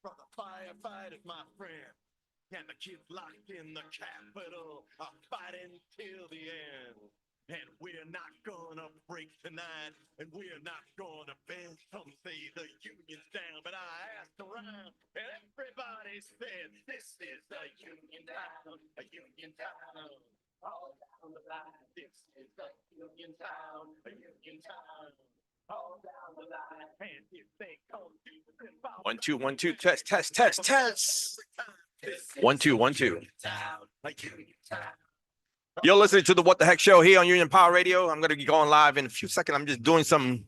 Brother firefighters, my friend. And the kids locked in the Capitol are fighting till the end. And we're not gonna break tonight, and we're not gonna bend. Some say the union's down, but I asked around, and everybody said, this is a union town, a union town. All down the line, this is a union town, a union town. All down the line, and if they come to 1 2 1 2 test test test test 1 2 1 2. You're listening to the What the Heck Show here on Union Power Radio. I'm gonna be going live in a few seconds. I'm just doing some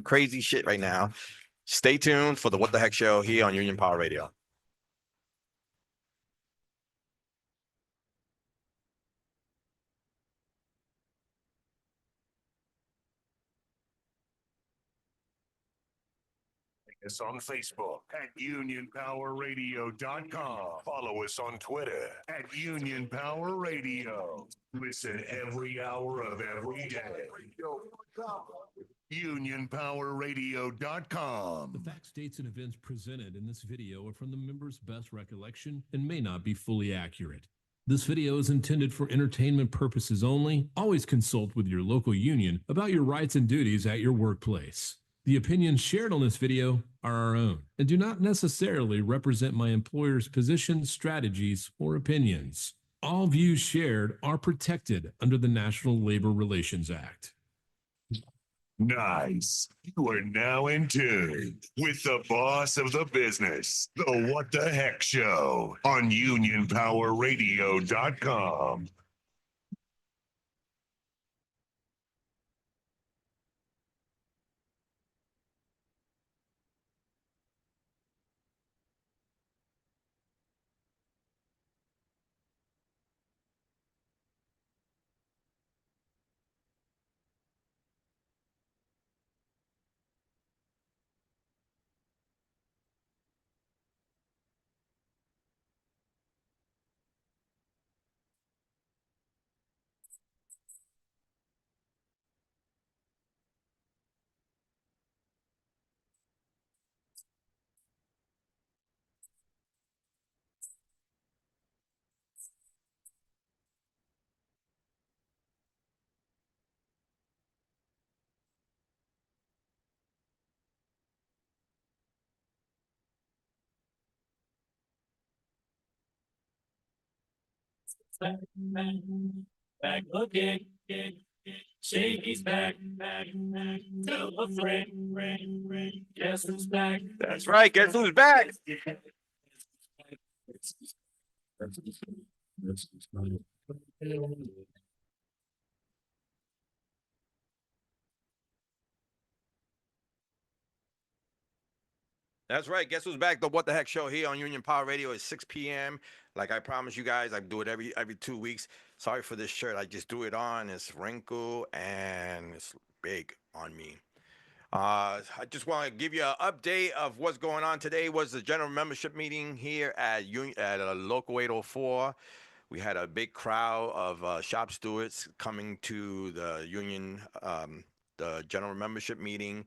crazy shit right now. Stay tuned for the What the Heck Show here on Union Power Radio. Us on Facebook at unionpowerradio.com. Follow us on Twitter at Union Power Radio. Listen every hour of every day. unionpowerradio.com. The facts, dates, and events presented in this video are from the members' best recollection and may not be fully accurate. This video is intended for entertainment purposes only. Always consult with your local union about your rights and duties at your workplace. The opinions shared on this video are our own and do not necessarily represent my employer's positions, strategies, or opinions. All views shared are protected under the National Labor Relations Act. Nice. You are now in tune with the boss of the business, the What the Heck Show on unionpowerradio.com. Back looking, Shaky's back, tell a friend, guess who's back? That's right. Guess who's back? That's right. Guess who's back? The What the Heck Show here on Union Power Radio at 6 p.m. Like I promised you guys, I do it every 2 weeks. Sorry for this shirt. I just do it on. It's wrinkled and it's big on me. I just want to give you an update of what's going on. Today was the general membership meeting here at Local 804. We had a big crowd of shop stewards coming to the union, the general membership meeting.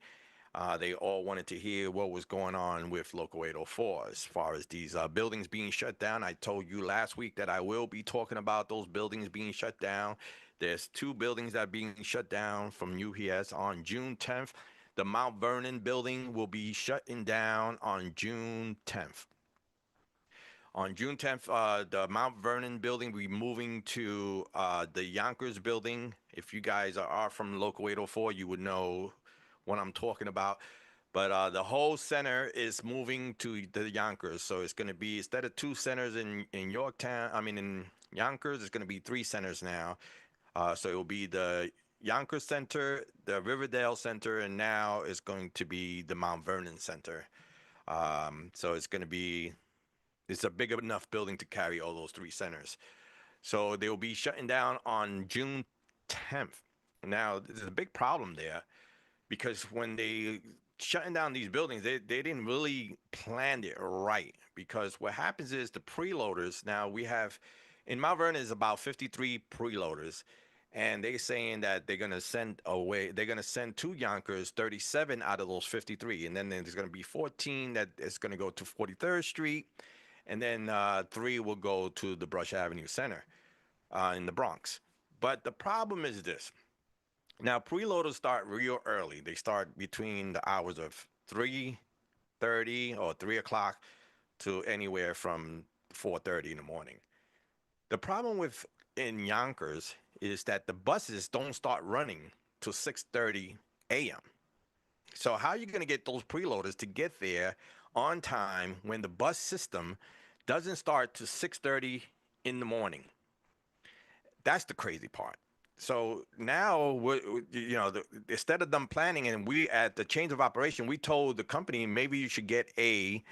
They all wanted to hear what was going on with Local 804 as far as these buildings being shut down. I told you last week that I will be talking about those buildings being shut down. There's 2 buildings that are being shut down from UPS on June 10th. The Mount Vernon building will be shutting down on June 10th. On June 10th, the Mount Vernon building will be moving to the Yonkers building. If you guys are from Local 804, you would know what I'm talking about. But the whole center is moving to the Yonkers. So it's going to be, instead of 2 centers in Yorktown, in Yonkers, it's going to be 3 centers now. So it will be the Yonkers Center, the Riverdale Center, and now it's going to be the Mount Vernon Center. So it's going to be, it's a big enough building to carry all those 3 centers. So they will be shutting down on June 10th. Now, there's a big problem there because when they shutting down these buildings, they didn't really plan it right, because what happens is the preloaders, now we have in Mount Vernon is about 53 preloaders, and they're saying that they're going to send to Yonkers 37 out of those 53, and then there's going to be 14 that is going to go to 43rd Street, and then 3 will go to the Brush Avenue Center in the Bronx. But the problem is this. Now, preloaders start real early. They start between the hours of 3:30 or 3 o'clock to anywhere from 4:30 in the morning. The problem with in Yonkers is that the buses don't start running till 6:30 a.m. So how are you going to get those preloaders to get there on time when the bus system doesn't start to 6:30 in the morning? That's the crazy part. So now, instead of them planning, and we at the change of operation, we told the company maybe you should get a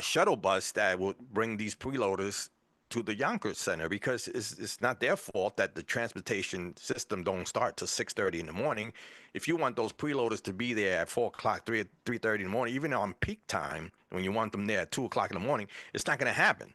shuttle bus that will bring these preloaders to the Yonkers Center, because it's not their fault that the transportation system don't start till 6:30 in the morning. If you want those preloaders to be there at 4 o'clock, 3:30 in the morning, even on peak time, when you want them there at 2 o'clock in the morning, it's not going to happen.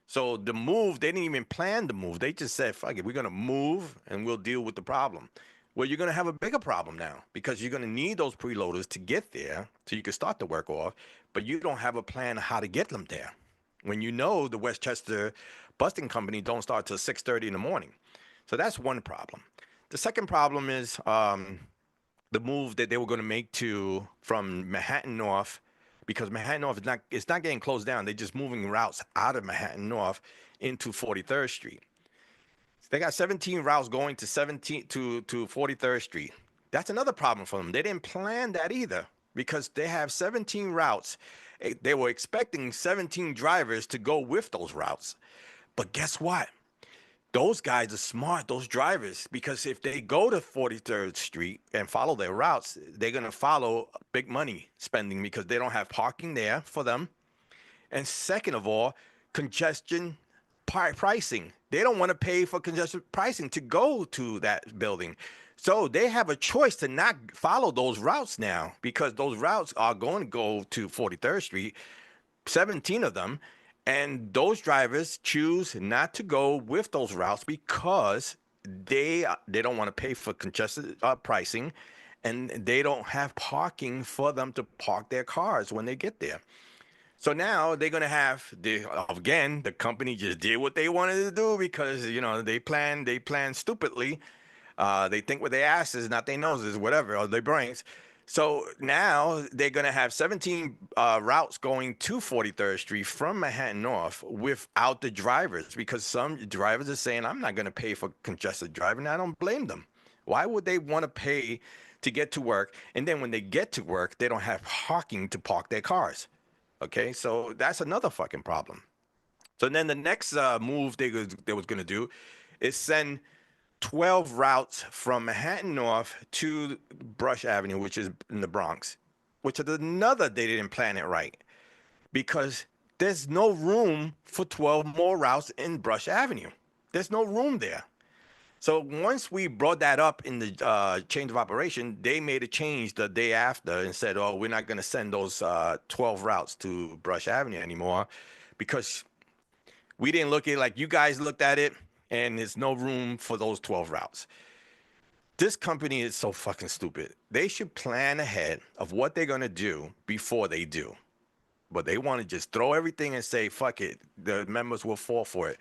So the move, they didn't even plan the move. They just said, fuck it, we're going to move and we'll deal with the problem. Well, you're going to have a bigger problem now, because you're going to need those preloaders to get there so you can start the work off, but you don't have a plan of how to get them there. When you know the Westchester busting company don't start till 6:30 in the morning. So that's one problem. The second problem is the move that they were going to make from Manhattan North, because Manhattan North is not getting closed down. They're just moving routes out of Manhattan North into 43rd Street. They got 17 routes going to 43rd Street. That's another problem for them. They didn't plan that either, because they have 17 routes. They were expecting 17 drivers to go with those routes. But guess what? Those guys are smart, those drivers, because if they go to 43rd Street and follow their routes, they're going to follow big money spending, because they don't have parking there for them. And second of all, congestion pricing. They don't want to pay for congestion pricing to go to that building. So they have a choice to not follow those routes now, because those routes are going to go to 43rd Street, 17 of them. And those drivers choose not to go with those routes because they don't want to pay for congested pricing, and they don't have parking for them to park their cars when they get there. So now they're going to have the company just did what they wanted to do, because they plan stupidly. They think with their asses, not their noses, whatever, or their brains. So now they're going to have 17 routes going to 43rd Street from Manhattan North without the drivers, because some drivers are saying, I'm not going to pay for congested driving. I don't blame them. Why would they want to pay to get to work? And then when they get to work, they don't have parking to park their cars. Okay, so that's another fucking problem. So then the next move they was going to do is send 12 routes from Manhattan North to Brush Avenue, which is in the Bronx, which is another, they didn't plan it right, because there's no room for 12 more routes in Brush Avenue. There's no room there. So once we brought that up in the change of operation, they made a change the day after and said, oh, we're not going to send those 12 routes to Brush Avenue anymore, because we didn't look at it like you guys looked at it, and there's no room for those 12 routes. This company is so fucking stupid. They should plan ahead of what they're going to do before they do. But they want to just throw everything and say, fuck it, the members will fall for it.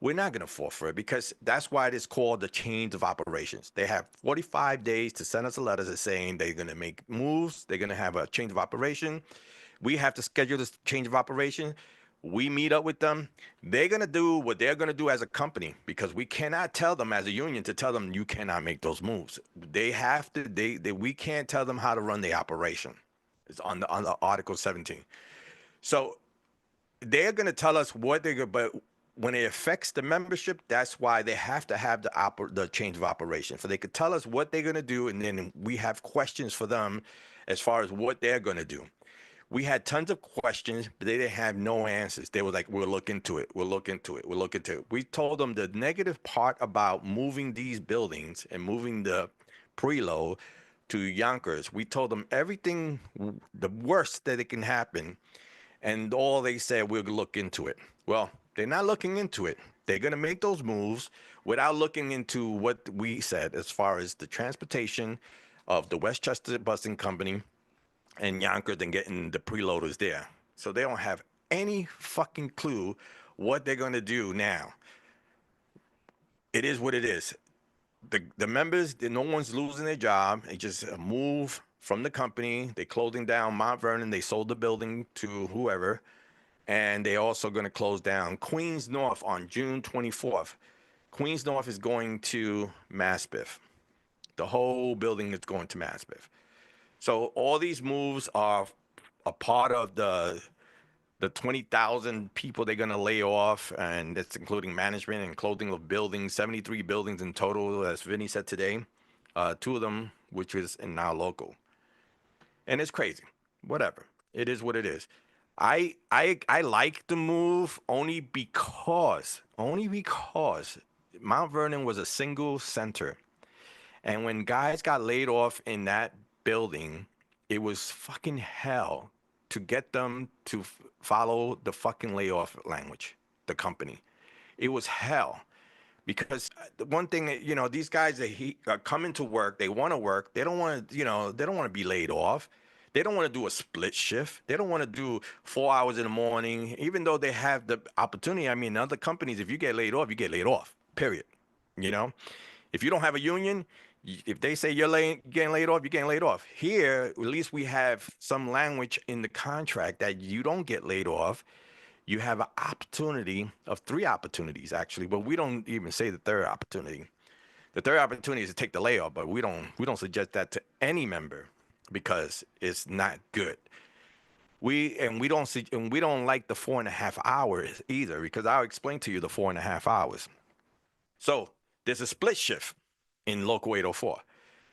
We're not going to fall for it, because that's why it is called the change of operations. They have 45 days to send us a letter saying they're going to make moves. They're going to have a change of operation. We have to schedule this change of operation. We meet up with them. They're going to do what they're going to do as a company, because we cannot tell them as a union to tell them you cannot make those moves. They have to, we can't tell them how to run the operation. It's on the Article 17. So they're going to tell us what they're going to, but when it affects the membership, that's why they have to have the change of operation. So they could tell us what they're going to do, and then we have questions for them as far as what they're going to do. We had tons of questions, but they didn't have no answers. They were like, we'll look into it. We'll look into it. We'll look into it. We told them the negative part about moving these buildings and moving the preload to Yonkers. We told them everything, the worst that it can happen, and all they said, we'll look into it. Well, they're not looking into it. They're going to make those moves without looking into what we said as far as the transportation of the Westchester Busing Company and Yonkers and getting the preloaders there. So they don't have any fucking clue what they're going to do now. It is what it is. The members, no one's losing their job. They just move from the company. They're closing down Mount Vernon. They sold the building to whoever. And they're also going to close down Queens North on June 24th. Queens North is going to Maspeth. The whole building is going to Maspeth. So all these moves are a part of the 20,000 people they're going to lay off, and that's including management and clothing of buildings, 73 buildings in total, as Vinny said today. 2 of them, which is now local. And it's crazy. Whatever. It is what it is. I like the move only because Mount Vernon was a single center. And when guys got laid off in that building, it was fucking hell to get them to follow the fucking layoff language, the company. It was hell. Because the one thing that, you know, these guys that are coming to work, they want to work. They don't want to, you know, they don't want to be laid off. They don't want to do a split shift. They don't want to do 4 hours in the morning, even though they have the opportunity. I mean, other companies, if you get laid off, you get laid off, period. You know, if you don't have a union, if they say you're getting laid off, you're getting laid off. Here, at least we have some language in the contract that you don't get laid off. You have an opportunity of 3 opportunities, actually, but we don't even say the third opportunity. The third opportunity is to take the layoff, but we don't suggest that to any member because it's not good. We don't like the 4.5 hours either, because I'll explain to you the 4.5 hours. So there's a split shift in Local 804.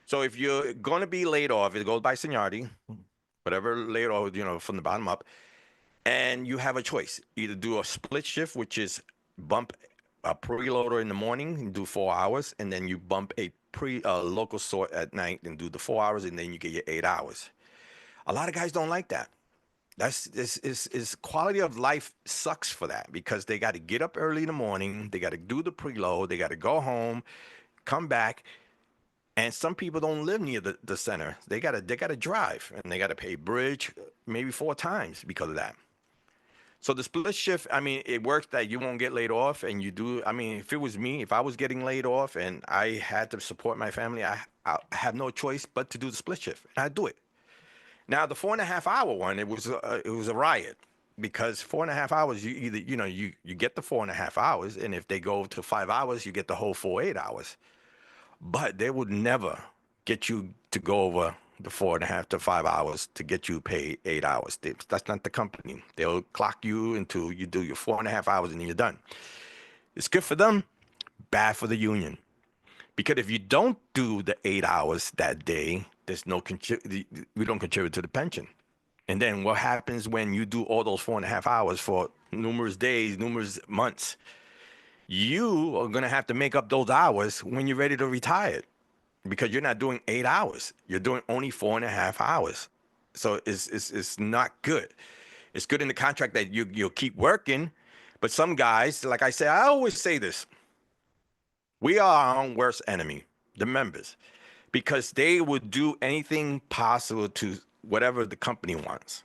So if you're going to be laid off, it goes by seniority, whatever laid off, you know, from the bottom up. And you have a choice. Either do a split shift, which is bump a preloader in the morning and do 4 hours, and then you bump a local sort at night and do the 4 hours, and then you get your 8 hours. A lot of guys don't like that. Is quality of life sucks for that, because they got to get up early in the morning, they got to do the preload, they got to go home, come back. And some people don't live near the center. They gotta drive, and they gotta pay bridge maybe 4 times because of that. So the split shift, I mean, it works that you won't get laid off, and you do. I mean, if it was me, if I was getting laid off and I had to support my family, I have no choice but to do the split shift, and I do it. Now the 4.5 hour one, it was a riot, because 4.5 hours, you either, you know, you get the 4.5 hours, and if they go to 5 hours, you get the whole 8 hours. But they would never get you to go over the 4.5 to 5 hours to get you paid 8 hours. That's not the company. They'll clock you until you do your 4.5 hours and then you're done. It's good for them, bad for the union. Because if you don't do the 8 hours that day, there's no we don't contribute to the pension. And then what happens when you do all those 4.5 hours for numerous days, numerous months? You are going to have to make up those hours when you're ready to retire, because you're not doing 8 hours. You're doing only 4.5 hours. So it's not good. It's good in the contract that you'll keep working. But some guys, like I say, I always say this, we are our own worst enemy, the members, because they would do anything possible to whatever the company wants.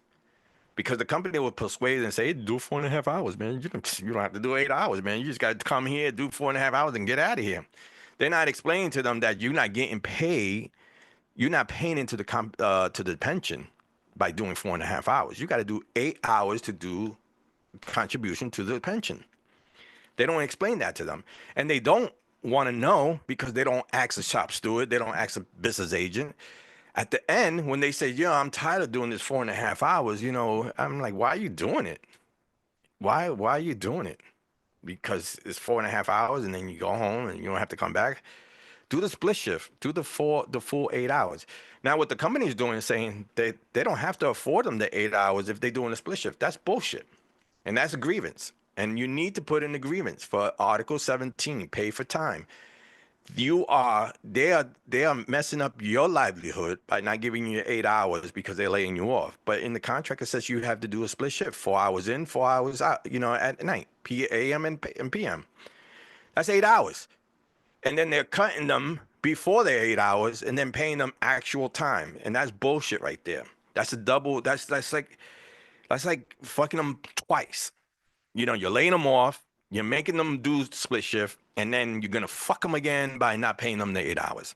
Because the company will persuade and say, hey, do 4.5 hours, man. You don't have to do 8 hours, man. You just got to come here, do 4.5 hours, and get out of here. They're not explaining to them that you're not getting paid. You're not paying into the to the pension by doing 4.5 hours. You got to do 8 hours to do contribution to the pension. They don't explain that to them, and they don't want to know, because they don't ask a shop steward. They don't ask a business agent. At the end, when they say, yeah, I'm tired of doing this 4.5 hours, you know, I'm like, why are you doing it? Why are you doing it? Because it's 4.5 hours and then you go home and you don't have to come back. Do the split shift. Do the full 8 hours. Now, what the company is doing is saying they don't have to afford them the 8 hours if they're doing a split shift. That's bullshit. And that's a grievance. And you need to put in a grievance for Article 17, pay for time. they are messing up your livelihood by not giving you 8 hours because they're laying you off. But in the contract, it says you have to do a split shift, 4 hours in, 4 hours out, at night, AM and PM. That's 8 hours. And then they're cutting them before they're 8 hours and then paying them actual time. And that's bullshit right there. That's a double. That's like fucking them twice. You're laying them off, you're making them do split shift, and then you're gonna fuck them again by not paying them the 8 hours,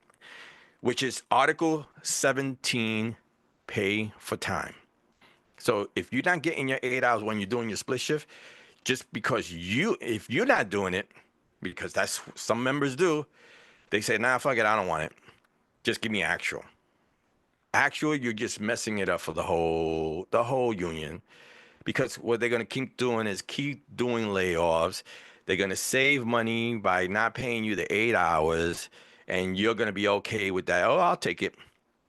which is Article 17, pay for time. So if you're not getting your 8 hours when you're doing your split shift, just because if you're not doing it, because that's some members do, they say, nah, fuck it, I don't want it. Just give me actual. Actual, you're just messing it up for the whole union. Because what they're going to keep doing is keep doing layoffs. They're going to save money by not paying you the 8 hours, and you're going to be okay with that. Oh, I'll take it.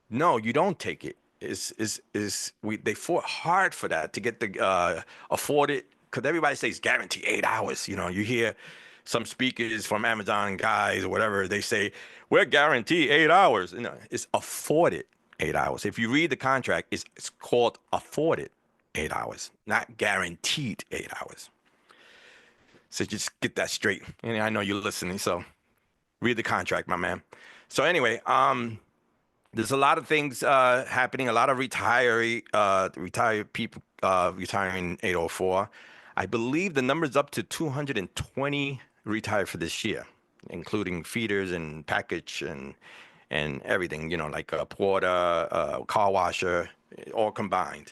No, you don't take it. They fought hard for that to get the afforded, because everybody says guarantee 8 hours. You hear some speakers from Amazon guys or whatever, they say, we're guaranteed 8 hours. It's afforded 8 hours. If you read the contract, it's called afforded 8 hours, not guaranteed 8 hours. So just get that straight. And I know you're listening, so read the contract, my man. So anyway, there's a lot of things happening. A lot of retired people retiring 804. I believe the number's up to 220 retired for this year, including feeders and package and everything. Like a porter, car washer, all combined.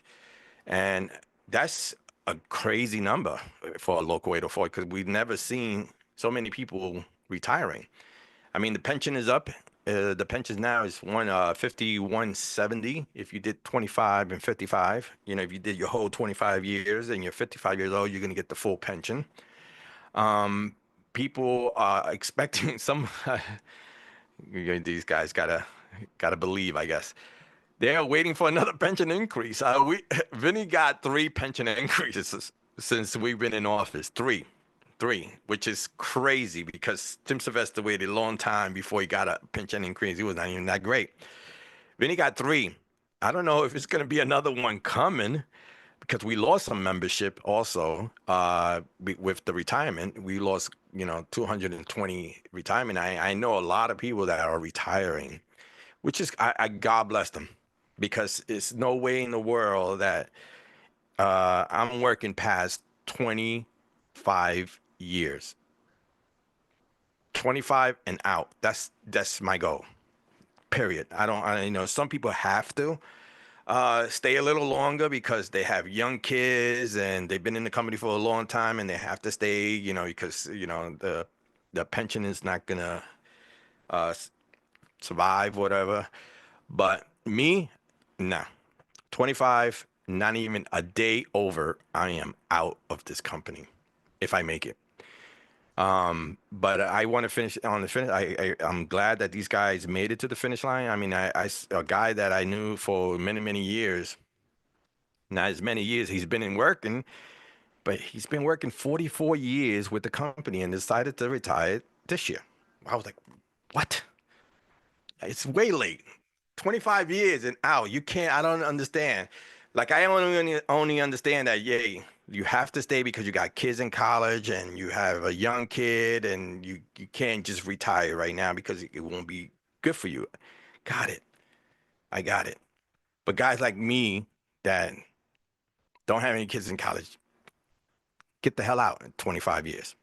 And that's a crazy number for a local 804 because we've never seen so many people retiring. I mean, the pension is up. The pension now is 5170. If you did 25 and 55, if you did your whole 25 years and you're 55 years old, you're going to get the full pension. People are expecting some. These guys gotta believe, I guess. They're waiting for another pension increase. Vinny got 3 pension increases since we've been in office. Three, which is crazy because Tim Sylvester waited a long time before he got a pension increase. He was not even that great. Vinny got 3. I don't know if it's going to be another one coming because we lost some membership also with the retirement. We lost, 220 retirement. I know a lot of people that are retiring, which is, I God bless them. Because it's no way in the world that I'm working past 25 years. 25 and out. That's my goal. Period. Some people have to stay a little longer because they have young kids and they've been in the company for a long time and they have to stay, because, the pension is not going to survive, whatever. But me, no. 25, not even a day over, I am out of this company if I make it. But I want to finish on the finish. I'm glad that these guys made it to the finish line. I mean, a guy that I knew for many, many years, not as many years he's been in working, but he's been working 44 years with the company and decided to retire this year. I was like, what? It's way late. 25 years and out. You can't, I don't understand. Like, I only understand that, yay, you have to stay because you got kids in college and you have a young kid and you can't just retire right now because it won't be good for you. Got it. I got it. But guys like me that don't have any kids in college, get the hell out in 25 years.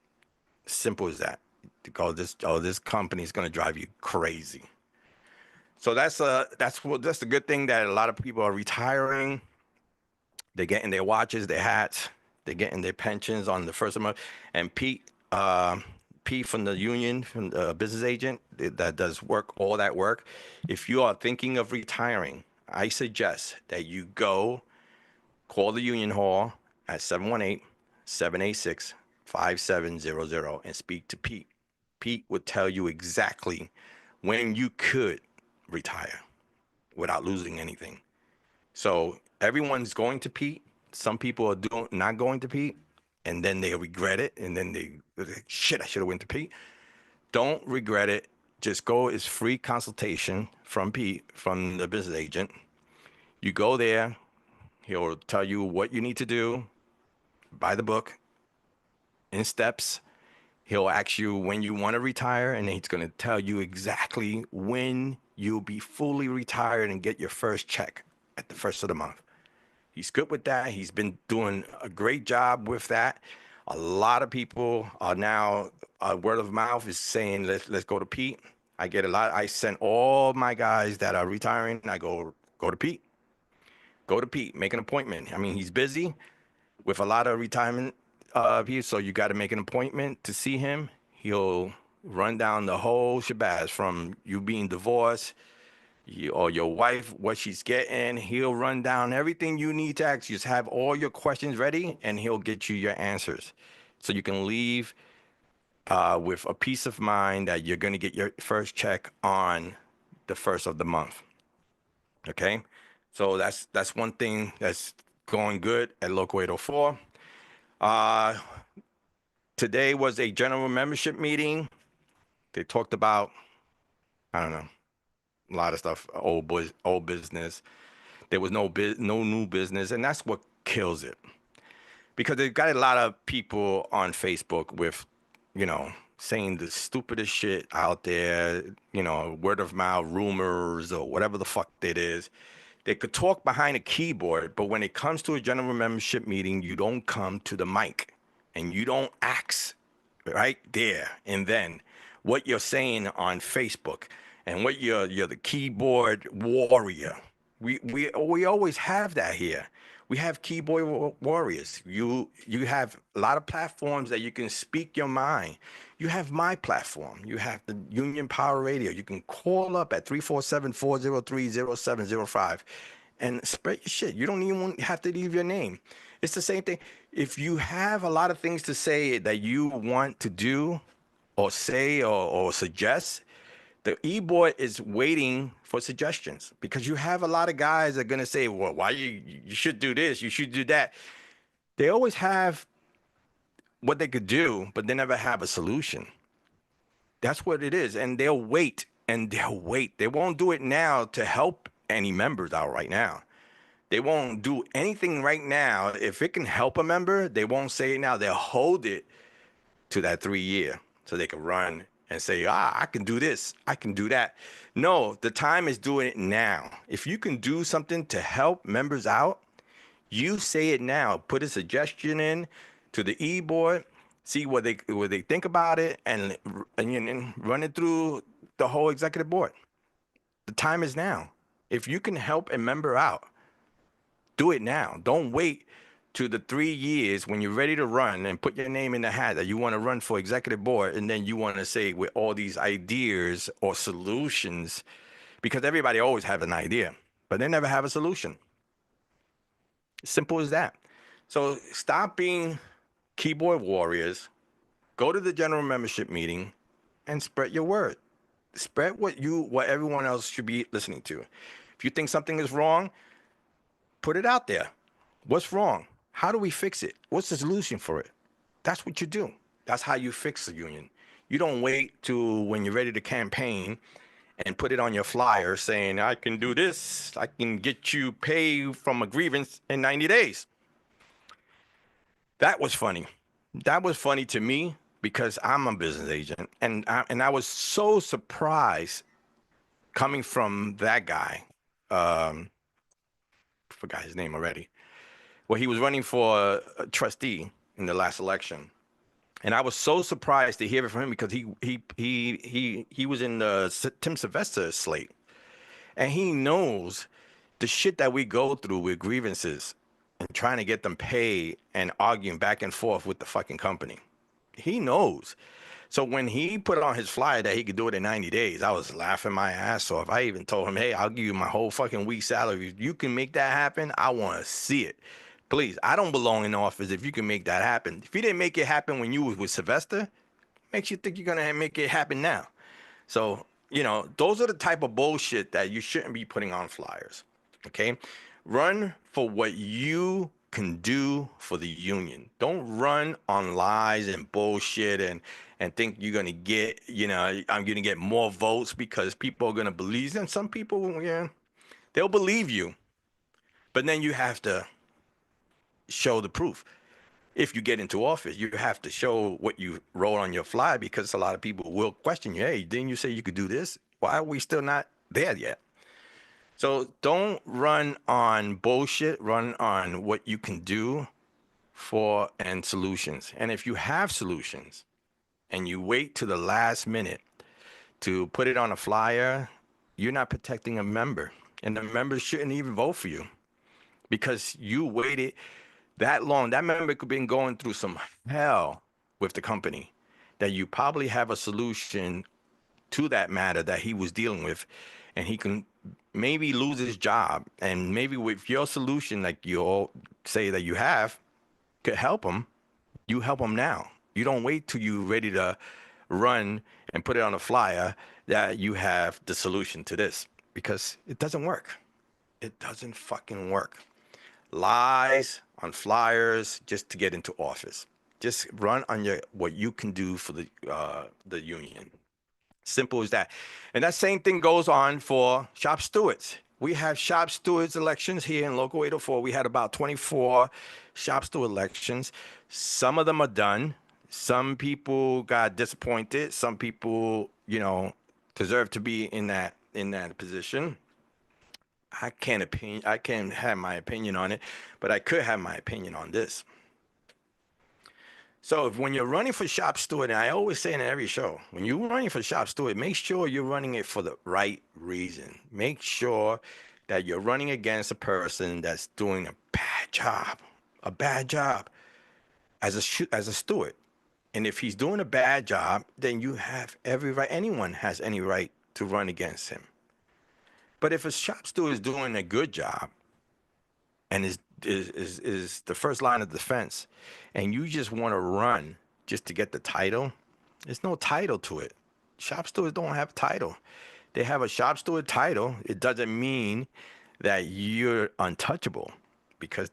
Simple as that. This company is going to drive you crazy. So that's the good thing that a lot of people are retiring. They're getting their watches, their hats, they're getting their pensions on the first of the month. And Pete from the union, from the business agent that does all that work. If you are thinking of retiring, I suggest that you go call the union hall at 718-786-5700 and speak to Pete. Pete would tell you exactly when you could retire without losing anything. So everyone's going to Pete. Some people are not going to Pete, and then they regret it, and then they shit, I should have went to Pete. Don't regret it. just go. It's free consultation from Pete, from the business agent. You go there. He'll tell you what you need to do. Buy the book in steps. He'll ask you when you want to retire, and then he's going to tell you exactly when you'll be fully retired and get your first check at the first of the month. He's good with that. He's been doing a great job with that. A lot of people are now, word of mouth is saying, let's go to Pete. I get a lot. I send all my guys that are retiring. I go to Pete. Go to Pete. Make an appointment. I mean, he's busy with a lot of retirement people, so you got to make an appointment to see him. He'll run down the whole shebang from you being divorced, or your wife, what she's getting. He'll run down everything you need to ask. You just have all your questions ready, and he'll get you your answers. So you can leave with a peace of mind that you're going to get your first check on the first of the month. Okay? So that's one thing that's going good at Local 804. Today was a general membership meeting. They talked about, I don't know, a lot of stuff, old business. There was no new business, and that's what kills it. Because they've got a lot of people on Facebook with, saying the stupidest shit out there, word of mouth rumors or whatever the fuck it is. They could talk behind a keyboard, but when it comes to a general membership meeting, you don't come to the mic and you don't ask right there and then what you're saying on Facebook and what you're the keyboard warrior. We always have that here. We have keyboard warriors. You have a lot of platforms that you can speak your mind. You have my platform. You have the Union Power Radio. You can call up at 347-403-0705 and spread your shit. You don't even have to leave your name. It's the same thing. If you have a lot of things to say that you want to do or say or suggest, the e-board is waiting for suggestions, because you have a lot of guys that are going to say, well, why you should do this, you should do that. They always have what they could do, but they never have a solution. That's what it is. And they'll wait and they'll wait. They won't do it now to help any members out right now. They won't do anything right now. If it can help a member, they won't say it now. They'll hold it to that 3 year so they can run and say, I can do this, I can do that. No, the time is doing it now. If you can do something to help members out, you say it now. Put a suggestion in to the e-board, see what they think about it, and run it through the whole executive board. The time is now. If you can help a member out, do it now. Don't wait to the 3 years when you're ready to run and put your name in the hat that you want to run for executive board, and then you want to say with all these ideas or solutions, because everybody always has an idea, but they never have a solution. Simple as that. So stop being keyboard warriors. Go to the general membership meeting and spread your word. Spread what everyone else should be listening to. If you think something is wrong, put it out there. What's wrong? How do we fix it? What's the solution for it? That's what you do. That's how you fix the union. You don't wait to when you're ready to campaign and put it on your flyer saying, I can do this. I can get you paid from a grievance in 90 days. That was funny. That was funny to me because I'm a business agent. And I was so surprised coming from that guy. Forgot his name already. Well, he was running for a trustee in the last election, and I was so surprised to hear it from him because he was in the Tim Sylvester slate, and he knows the shit that we go through with grievances and trying to get them paid and arguing back and forth with the fucking company. He knows. So when he put on his flyer that he could do it in 90 days, I was laughing my ass off. I even told him, hey, I'll give you my whole fucking week's salary. If you can make that happen, I want to see it. Please, I don't belong in office if you can make that happen. If you didn't make it happen when you was with Sylvester, makes you think you're going to make it happen now. So, those are the type of bullshit that you shouldn't be putting on flyers, okay? Run for what you can do for the union. Don't run on lies and bullshit and think you're going to get, I'm going to get more votes because people are going to believe. And some people, yeah, they'll believe you. But then you have to show the proof. If you get into office, you have to show what you wrote on your fly, because a lot of people will question you. Hey, didn't you say you could do this? Why are we still not there yet? So don't run on bullshit, run on what you can do and solutions. And if you have solutions and you wait to the last minute to put it on a flyer, you're not protecting a member. And the members shouldn't even vote for you because you waited that long. That member could have been going through some hell with the company, that you probably have a solution to that matter that he was dealing with, and he can maybe lose his job. And maybe with your solution, like you all say that you have, could help him. You help him now. You don't wait till you're ready to run and put it on a flyer that you have the solution to this, because it doesn't work. It doesn't fucking work. Lies on flyers just to get into office. Just run on what you can do for the union. Simple as that. And that same thing goes on for shop stewards. We have shop stewards elections here in Local 804. We had about 24 shop steward elections. Some of them are done. Some people got disappointed. Some people, deserve to be in that position. I can't have my opinion on it, but I could have my opinion on this. So when you're running for shop steward, and I always say in every show, when you're running for shop steward, make sure you're running it for the right reason. Make sure that you're running against a person that's doing a bad job as a steward. And if he's doing a bad job, then you have every right. Anyone has any right to run against him. But if a shop steward is doing a good job and is the first line of defense, and you just want to run just to get the title, there's no title to it. Shop stewards don't have a title. They have a shop steward title. It doesn't mean that you're untouchable, because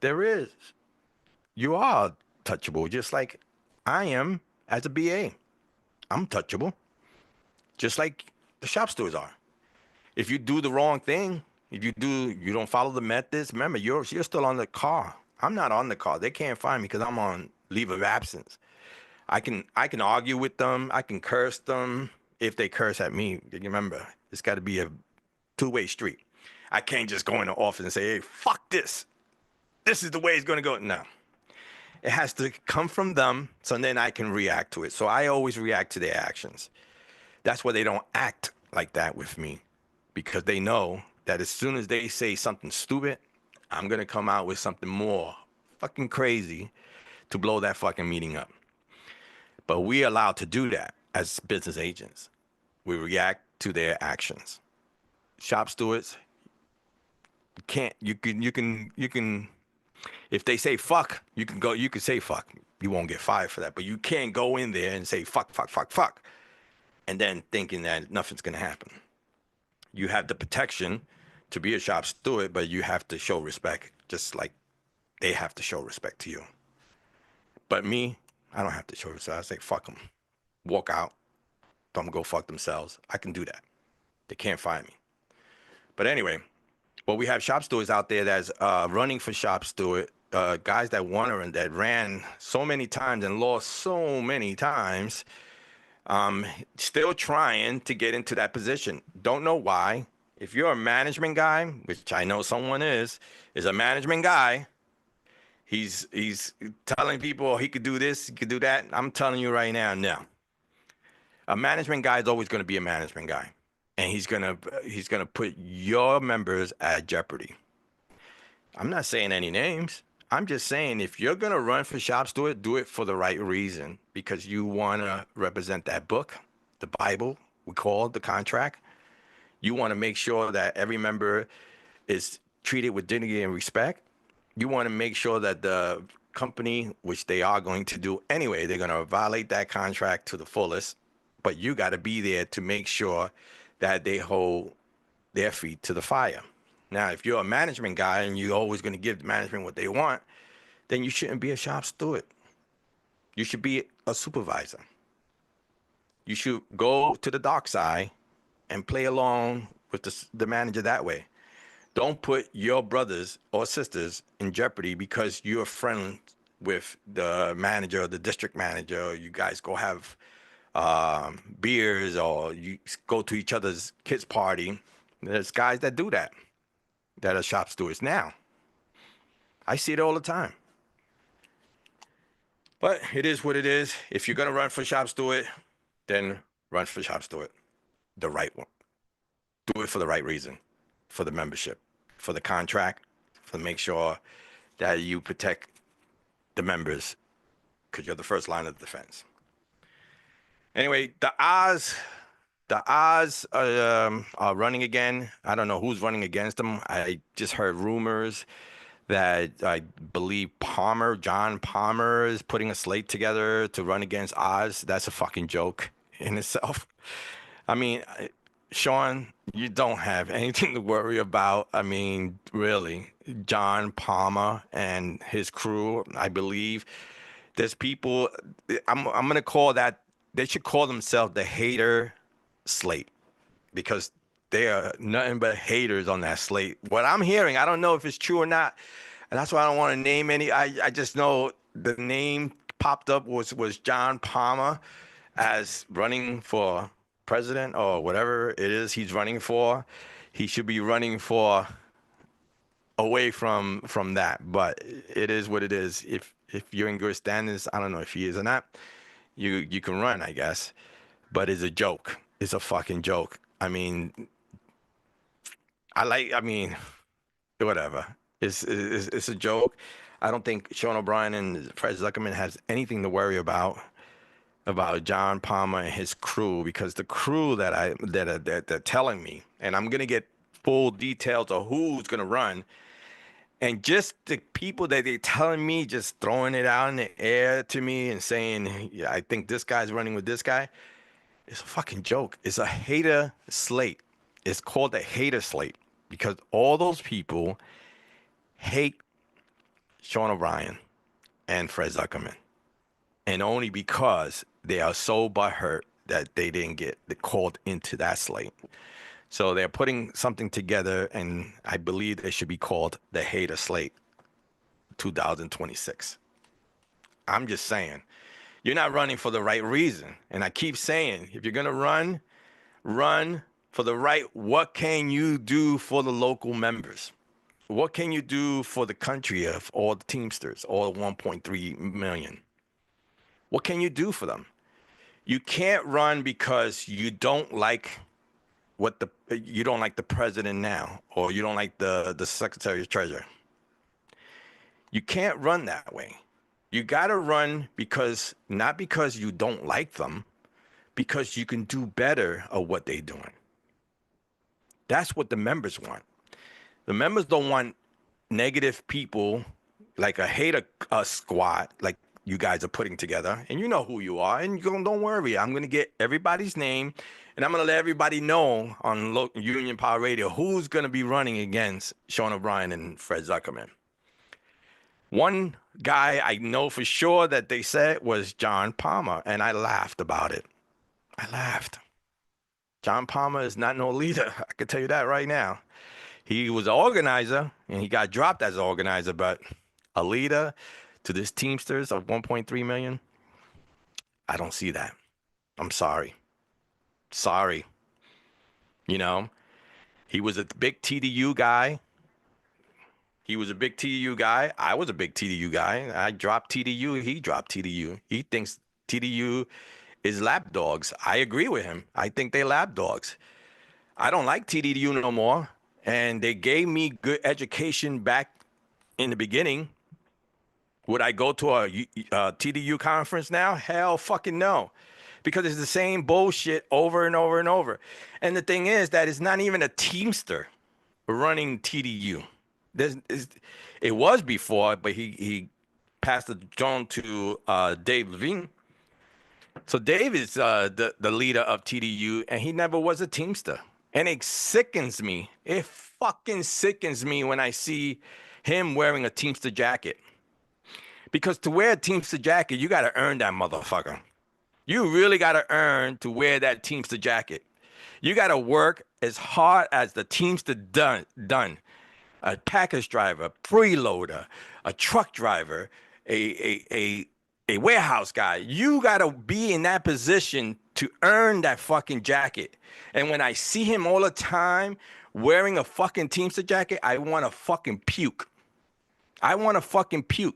you are touchable, just like I am as a BA. I'm touchable, just like the shop stewards are. If you do the wrong thing, you don't follow the methods, remember, you're still on the car. I'm not on the car. They can't find me because I'm on leave of absence. I can argue with them. I can curse them if they curse at me. Remember, it's got to be a two-way street. I can't just go in the office and say, hey, fuck this. This is the way it's going to go. No. It has to come from them, so then I can react to it. So I always react to their actions. That's why they don't act like that with me, because they know that as soon as they say something stupid, I'm going to come out with something more fucking crazy to blow that fucking meeting up. But we're allowed to do that as business agents. We react to their actions. Shop stewards, you can, if they say fuck, you can say fuck. You won't get fired for that, but you can't go in there and say fuck, and then thinking that nothing's going to happen. You have the protection to be a shop steward, but you have to show respect, just like they have to show respect to you. But me, I don't have to show respect. I say, fuck them. Walk out. Let them go fuck themselves. I can do that. They can't find me. But anyway, we have shop stewards out there that's running for shop steward, guys that won and that ran so many times and lost so many times, still trying to get into that position. Don't know why. If you're a management guy, which I know someone is a management guy, he's telling people he could do this, he could do that. I'm telling you right now, no. A management guy is always going to be a management guy, and he's gonna put your members at jeopardy. I'm not saying any names. I'm just saying, if you're going to run for shop steward, do it for the right reason, because you want to represent that book, the Bible, we call it the contract. You want to make sure that every member is treated with dignity and respect. You want to make sure that the company, which they are going to do anyway, they're going to violate that contract to the fullest, but you got to be there to make sure that they hold their feet to the fire. Now, if you're a management guy and you're always going to give the management what they want, then you shouldn't be a shop steward. You should be a supervisor. You should go to the dark side and play along with the manager that way. Don't put your brothers or sisters in jeopardy because you're friends with the manager or the district manager, or you guys go have beers, or you go to each other's kids' party. There's guys that do that are shop stewards now. I see it all the time. But it is what it is. If you're going to run for shop steward, then run for shop steward. The right one. Do it for the right reason. For the membership. For the contract. For make sure that you protect the members. Because you're the first line of defense. Anyway, the Oz are running again. I don't know who's running against them. I just heard rumors that I believe John Palmer is putting a slate together to run against Oz. That's a fucking joke in itself. I mean, Sean, you don't have anything to worry about. I mean, really, John Palmer and his crew, I believe. There's people, I'm going to call that, they should call themselves the hater slate, because they are nothing but haters on that slate. What I'm hearing, I don't know if it's true or not, and that's why I don't want to name any. I just know the name popped up was John Palmer as running for president or whatever it is he's running for. He should be running for away from that, but it is what it is. If you're in good standings, I don't know if he is or not, you can run, I guess, but it's a joke. It's a fucking joke. I mean, whatever. It's a joke. I don't think Sean O'Brien and Fred Zuckerman has anything to worry about John Palmer and his crew, because the crew that they're telling me, and I'm gonna get full details of who's gonna run, and just the people that they're telling me, just throwing it out in the air to me and saying, yeah, I think this guy's running with this guy. It's a fucking joke. It's a hater slate. It's called a hater slate because all those people hate Sean O'Brien and Fred Zuckerman. And only because they are so butthurt that they didn't get called into that slate. So they're putting something together, and I believe they should be called the hater slate 2026. I'm just saying. You're not running for the right reason. And I keep saying, if you're going to run for the right, what can you do for the local members? What can you do for the country of all the Teamsters, all 1.3 million? What can you do for them? You can't run because you don't like the president now, or you don't like the Secretary of Treasury. You can't run that way. You got to run not because you don't like them, because you can do better at what they're doing. That's what the members want. The members don't want negative people like a hater squad like you guys are putting together. And you know who you are. And don't worry. I'm going to get everybody's name, and I'm going to let everybody know on Union Power Radio who's going to be running against Sean O'Brien and Fred Zuckerman. One guy I know for sure that they said was John Palmer, and I laughed about it. I laughed. John Palmer is not no leader. I can tell you that right now. He was an organizer, and he got dropped as an organizer, but a leader to this Teamsters of 1.3 million, I don't see that. I'm sorry. Sorry. You know, he was a big TDU guy. I was a big TDU guy. I dropped TDU. He dropped TDU. He thinks TDU is lap dogs. I agree with him. I think they lap dogs. I don't like TDU no more. And they gave me good education back in the beginning. Would I go to a TDU conference now? Hell fucking no. Because it's the same bullshit over and over and over. And the thing is that it's not even a Teamster running TDU. It was before, but he passed the baton to Dave Levine. So Dave is the leader of TDU, and he never was a Teamster. And it sickens me. It fucking sickens me when I see him wearing a Teamster jacket. Because to wear a Teamster jacket, you got to earn that motherfucker. You really got to earn to wear that Teamster jacket. You got to work as hard as the Teamster done. A package driver, preloader, a truck driver, a warehouse guy. You got to be in that position to earn that fucking jacket. And when I see him all the time wearing a fucking Teamster jacket, I want to fucking puke. I want to fucking puke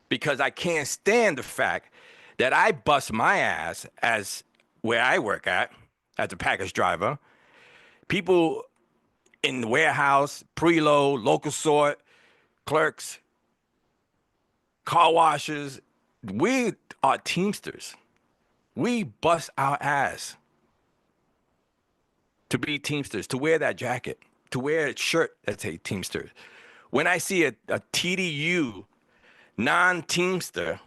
because I can't stand the fact that I bust my ass as where I work at as a package driver. People in the warehouse, preload, local sort, clerks, car washers, we are Teamsters. We bust our ass to be Teamsters, to wear that jacket, to wear a shirt that says Teamsters. When I see a TDU non-Teamster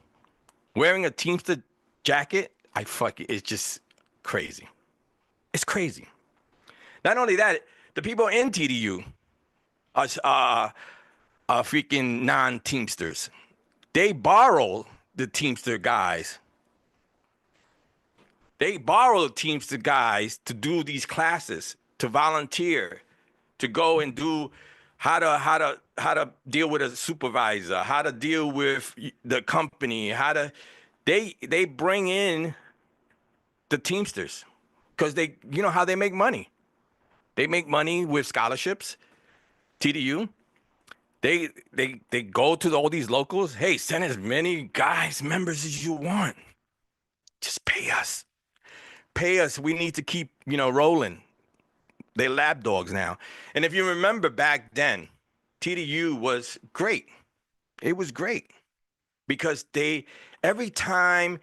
wearing a Teamster jacket, it's just crazy. It's crazy. Not only that, the people in TDU are freaking non-Teamsters. They borrow the Teamster guys. They borrow the Teamster guys to do these classes, to volunteer, to go and do how to deal with a supervisor, how to deal with the company, they bring in the Teamsters because you know how they make money. They make money with scholarships. TDU. They go to all these locals. Hey, send as many members as you want. Just pay us. Pay us. We need to keep, rolling. They're lap dogs now. And if you remember back then, TDU was great. It was great because every time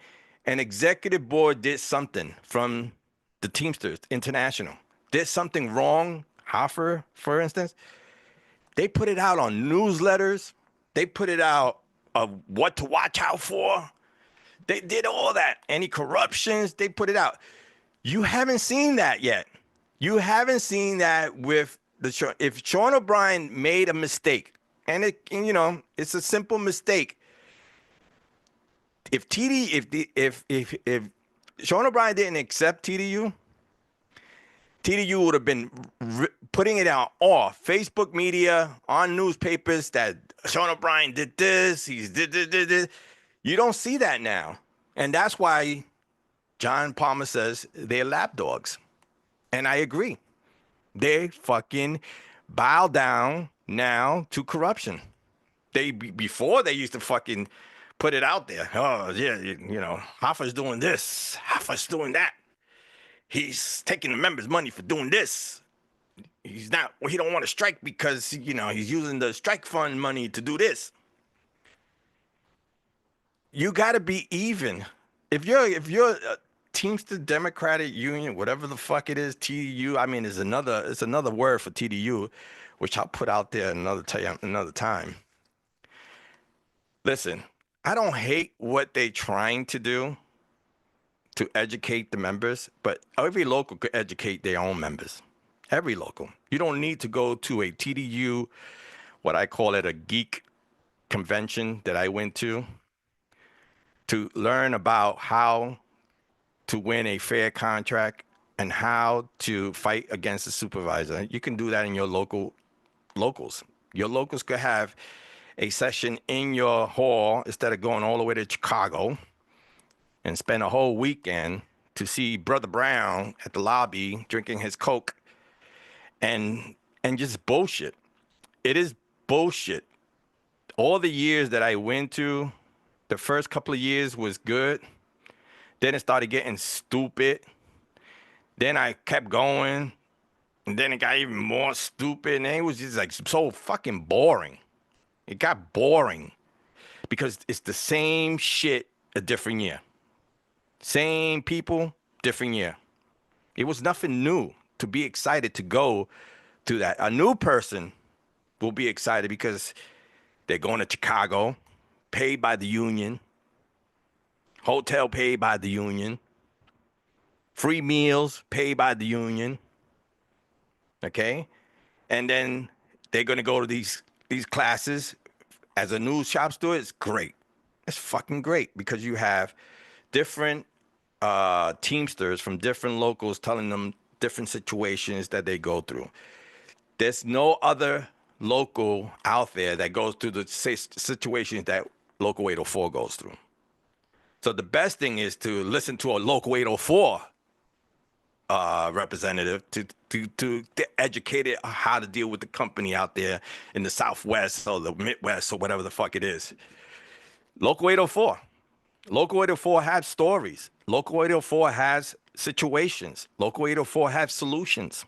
an executive board did something from the Teamsters International, did something wrong, Hoffer, for instance, they put it out on newsletters. They put it out of what to watch out for. They did all that. Any corruptions, they put it out. You haven't seen that yet. You haven't seen that with the show. If Sean O'Brien made a mistake, and it's a simple mistake. If Sean O'Brien didn't accept TDU would have been putting it out off Facebook media, on newspapers that Sean O'Brien did this, he's did this. You don't see that now. And that's why John Palmer says they're lapdogs. And I agree. They fucking bow down now to corruption. Before they used to fucking put it out there. Oh, yeah, Hoffa's doing this, Hoffa's doing that. He's taking the members' money for doing this. He don't want to strike because, he's using the strike fund money to do this. You got to be even. If you're a Teamster Democratic Union, whatever the fuck it is, TDU, it's another word for TDU, which I'll put out there another time. Listen, I don't hate what they're trying to do to educate the members, but every local could educate their own members. Every local. You don't need to go to a TDU, what I call it, a geek convention that I went to learn about how to win a fair contract and how to fight against the supervisor. You can do that in your locals. Your locals could have a session in your hall instead of going all the way to Chicago and spend a whole weekend to see Brother Brown at the lobby drinking his Coke and just bullshit. It is bullshit. All the years that I went to, the first couple of years was good. Then it started getting stupid. Then I kept going. And then it got even more stupid. And it was just like so fucking boring. It got boring because it's the same shit a different year. Same people, different year. It was nothing new to be excited to go to that. A new person will be excited because they're going to Chicago, paid by the union, hotel paid by the union, free meals paid by the union, okay? And then they're going to go to these classes as a new shop steward. It's great. It's fucking great because you have different Teamsters from different locals telling them different situations that they go through. There's no other local out there that goes through the situations that Local 804 goes through. So the best thing is to listen to a Local 804 representative to educate it on how to deal with the company out there in the Southwest or the Midwest or whatever the fuck it is. Local 804. Local 804 has stories. Local 804 has situations. Local 804 has solutions.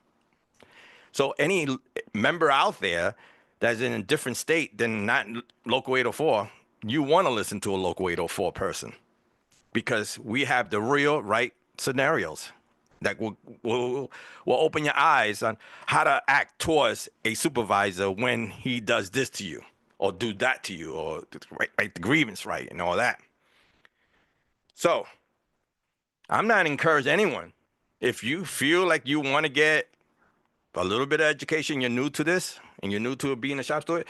So any member out there that's in a different state than not Local 804, you want to listen to a Local 804 person because we have the real right scenarios that will open your eyes on how to act towards a supervisor when he does this to you or do that to you or write the grievance right and all that. So I'm not encouraging anyone. If you feel like you want to get a little bit of education, you're new to this and you're new to being a shop steward,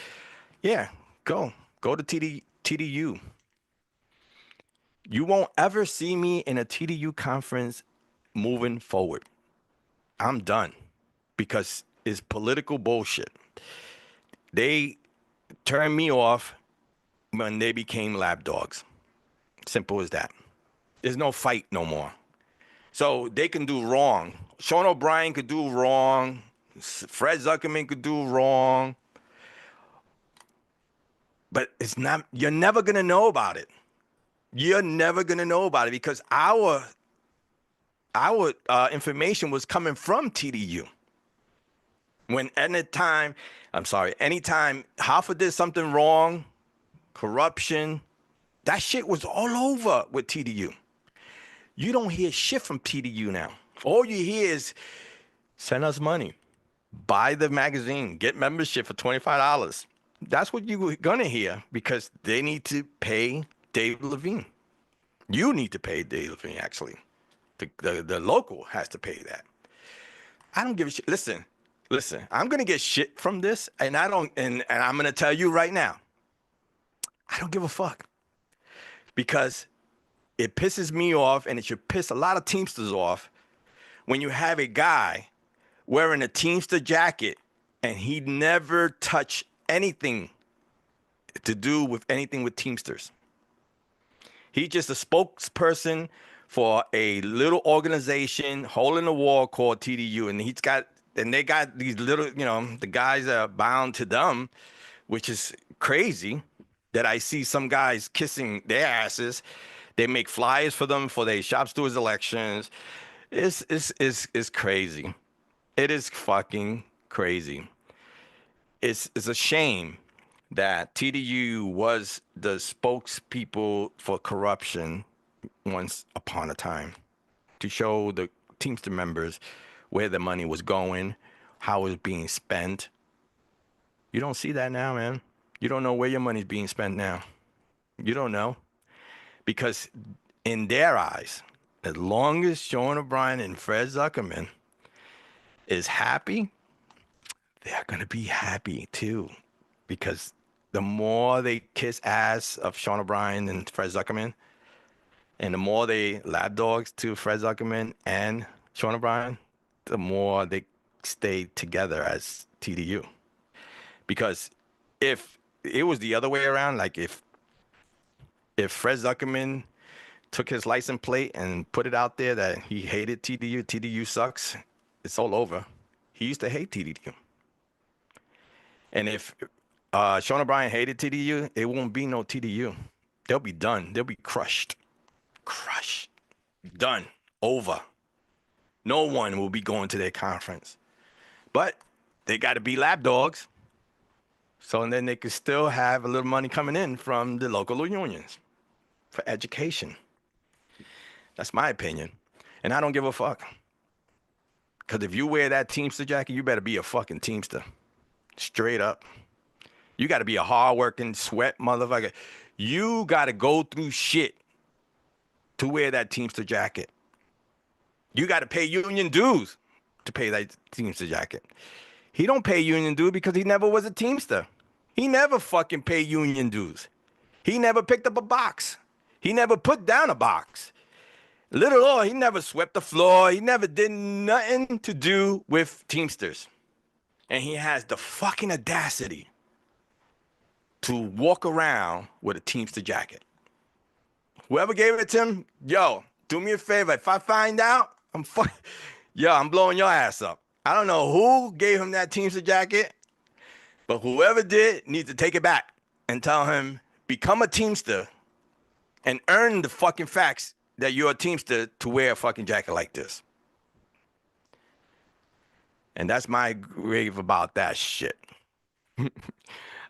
yeah, go to TDU. You won't ever see me in a TDU conference moving forward. I'm done because it's political bullshit. They turned me off when they became lap dogs. Simple as that. There's no fight no more. So they can do wrong. Sean O'Brien could do wrong. Fred Zuckerman could do wrong. But it's not, you're never going to know about it. You're never going to know about it because our information was coming from TDU. When anytime Hoffa did something wrong, corruption, that shit was all over with TDU. You don't hear shit from TDU now. All you hear is send us money, buy the magazine, get membership for $25. That's what you're gonna hear because they need to pay Dave Levine. You need to pay Dave Levine, actually. The local has to pay that. I don't give a shit. Listen, I'm gonna get shit from this, and I'm gonna tell you right now, I don't give a fuck. Because it pisses me off, and it should piss a lot of Teamsters off when you have a guy wearing a Teamster jacket and he never touched anything to do with anything with Teamsters. He's just a spokesperson for a little organization hole in the wall called TDU, and they got these little, the guys that are bound to them, which is crazy that I see some guys kissing their asses. They make flyers for them for their shop stewards elections. It's crazy. It is fucking crazy. It's a shame that TDU was the spokespeople for corruption once upon a time to show the Teamster members where the money was going, how it was being spent. You don't see that now, man. You don't know where your money's being spent now. You don't know. Because in their eyes, as long as Sean O'Brien and Fred Zuckerman is happy, they're going to be happy too. Because the more they kiss ass of Sean O'Brien and Fred Zuckerman, and the more they lapdogs to Fred Zuckerman and Sean O'Brien, the more they stay together as TDU. Because if it was the other way around, like if Fred Zuckerman took his license plate and put it out there that he hated TDU sucks, it's all over. He used to hate TDU. And if Sean O'Brien hated TDU, it won't be no TDU. They'll be done. They'll be crushed. Done. Over. No one will be going to their conference. But they got to be lapdogs. So and then they could still have a little money coming in from the local unions for education. That's my opinion. And I don't give a fuck. Because if you wear that Teamster jacket, you better be a fucking Teamster. Straight up. You got to be a hardworking, sweat motherfucker. You got to go through shit to wear that Teamster jacket. You got to pay union dues to pay that Teamster jacket. He don't pay union dues because he never was a Teamster. He never fucking paid union dues. He never picked up a box. He never put down a box. Little or he never swept the floor. He never did nothing to do with Teamsters. And he has the fucking audacity to walk around with a Teamster jacket. Whoever gave it to him, yo, do me a favor. If I find out, I'm blowing your ass up. I don't know who gave him that Teamster jacket, but whoever did needs to take it back and tell him, become a Teamster and earn the fucking facts that you're a Teamster to wear a fucking jacket like this. And that's my grave about that shit.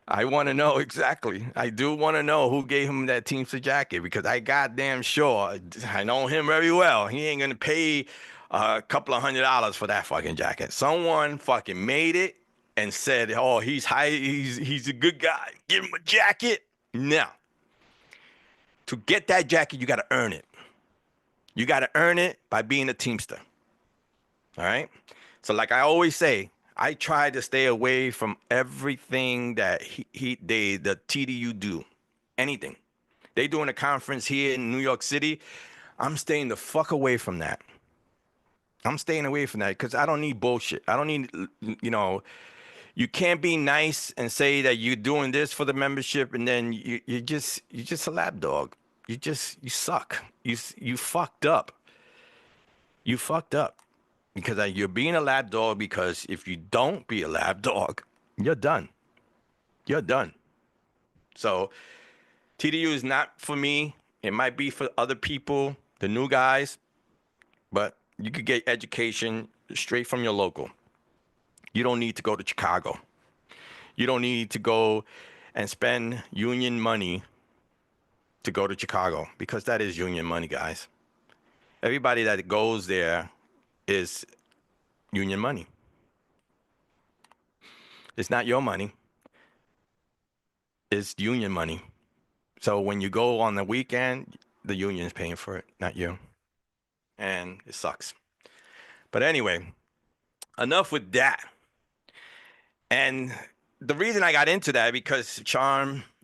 I want to know exactly. I do want to know who gave him that Teamster jacket, because I goddamn sure I know him very well. He ain't gonna pay a couple of $100 for that fucking jacket. Someone fucking made it and said, "Oh, he's a good guy. Give him a jacket." No. To get that jacket, you got to earn it. You got to earn it by being a Teamster. All right. So, like I always say, I try to stay away from everything that the TDU do. Anything. They doing a conference here in New York City. I'm staying the fuck away from that. I'm staying away from that because I don't need bullshit. I don't need, you can't be nice and say that you're doing this for the membership and then you're just a lapdog. You suck. You fucked up. You fucked up. Because you're being a lapdog, because if you don't be a lapdog, you're done. You're done. So TDU is not for me. It might be for other people, the new guys, but you could get education straight from your local. You don't need to go to Chicago. You don't need to go and spend union money to go to Chicago, because that is union money, guys. Everybody that goes there is union money. It's not your money. It's union money. So when you go on the weekend, the union is paying for it, not you. And it sucks. But anyway, enough with that. And the reason I got into that, because